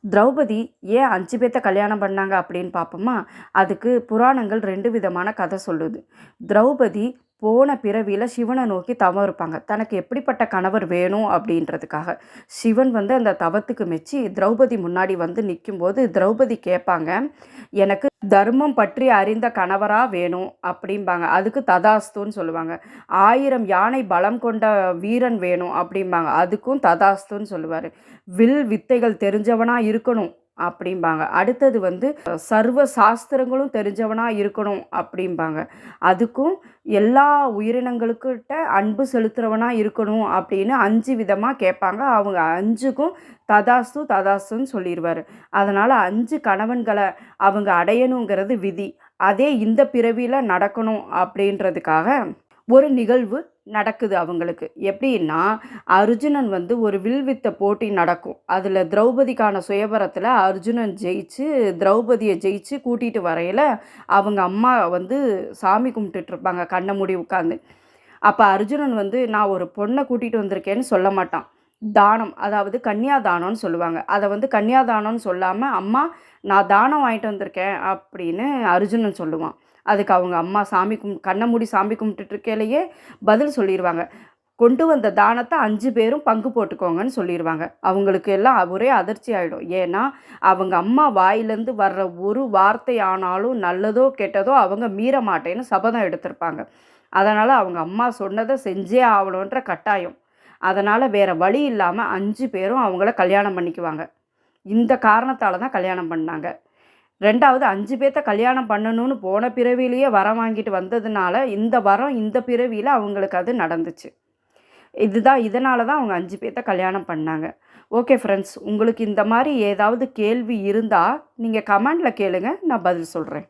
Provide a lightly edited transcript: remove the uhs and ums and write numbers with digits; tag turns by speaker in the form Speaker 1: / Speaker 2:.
Speaker 1: திரௌபதி ஏன் 5 பேத்த கல்யாணம் பண்ணாங்க அப்படின்னு பார்ப்போமா? அதுக்கு புராணங்கள் 2 விதமான கதை சொல்லுது. திரௌபதி போன பிறவியில சிவனை நோக்கி தவம் இருப்பாங்க. தனக்கு எப்படிப்பட்ட கணவர் வேணும் அப்படின்றதுக்காக. சிவன் வந்து அந்த தவத்துக்கு மெச்சி திரௌபதி முன்னாடி வந்து நிக்கும்போது, திரௌபதி கேட்பாங்க, "எனக்கு தர்மம் பற்றி அறிந்த கணவரா வேணும்" அப்படிம்பாங்க. அதுக்கு ததாஸ்துன்னு சொல்லுவாங்க. 1000 யானை பலம் கொண்ட வீரன் வேணும் அப்படிம்பாங்க. அதுக்கும் ததாஸ்துன்னு சொல்லுவாரு. வில் வித்தைகள் தெரிஞ்சவனா இருக்கணும் அப்படிம்பாங்க. அடுத்தது வந்து சர்வ சாஸ்திரங்களும் தெரிஞ்சவனா இருக்கணும் அப்படிம்பாங்க. அதுக்கும் எல்லா உயிரினங்களுக்கிட்ட அன்பு செலுத்துறவனா இருக்கணும் அப்படின்னு 5 விதமா கேட்பாங்க. அவங்க 5க்கும் ததாஸ்து ததாஸ்துன்னு சொல்லிருவாரு. அதனால 5 கணவன்கள அவங்க அடையணுங்கிறது விதி. அதே இந்த பிறவியில நடக்கணும் அப்படின்றதுக்காக ஒரு நிகழ்வு நடக்குது அவங்களுக்கு. எப்படின்னா, அர்ஜுனன் வந்து ஒரு வில்வித்த போட்டி நடக்கும். அதில திரௌபதிக்கான சுயவரத்தில அர்ஜுனன் ஜெயிச்சு, திரௌபதிய ஜெயிச்சு கூட்டிட்டு வரையில, அவங்க அம்மா வந்து சாமி கும்பிட்டுட்ருப்பாங்க, கண்ண மூடி உட்காந்து. அப்ப அர்ஜுனன் வந்து, "நான் ஒரு பொண்ண கூட்டிட்டு வந்திருக்கேன்னு" சொல்ல மாட்டான். தானம், அதாவது கன்னியா தானம்னு சொல்லுவாங்க. அத வந்து கன்னியா தானம்னு சொல்லாம, "அம்மா நான் தானம் வாங்கிட்டு வந்திருக்கேன்" அப்படின்னு அர்ஜுனன் சொல்லுவான். அதுக்கு அவங்க அம்மா கண்ண மூடி சாமி கும்பிட்டுட்டு இருக்கையிலேயே பதில் சொல்லிருவாங்க. கொண்டு வந்த தானத்த 5 பேரும் பங்கு போட்டுக்கோங்கன்னு சொல்லிருவாங்க. அவங்களுக்கு எல்லாம் ஒரே அதிர்ச்சி ஆயிடும். ஏன்னா, அவங்க அம்மா வாயிலேருந்து வர்ற ஒரு வார்த்தை ஆனாலும் நல்லதோ, கெட்டதோ அவங்க மீற மாட்டேன்னு சபதம் எடுத்திருப்பாங்க. அதனால அவங்க அம்மா சொன்னத செஞ்சே ஆவணுன்ற கட்டாயம். அதனால வேற வழி இல்லாம 5 பேரும் அவங்கள கல்யாணம் பண்ணிக்குவாங்க. இந்த காரணத்தால தான் கல்யாணம் பண்ணாங்க. 2வது 5 பேத்த கல்யாணம் பண்ணணும்னு போன பிறவியிலேயே வரம் வாங்கிட்டு வந்ததுனால, இந்த வரம் இந்த பிறவியில அவங்களுக்கு அது நடந்துச்சு. இதனால தான் அவங்க 5 பேத்த கல்யாணம் பண்ணாங்க. ஓகே ஃப்ரெண்ட்ஸ், உங்களுக்கு இந்த மாரி ஏதாவது கேள்வி இருந்தா, நீங்க கமெண்ட்ல கேளுங்க. நான் பதில் சொல்றேன்.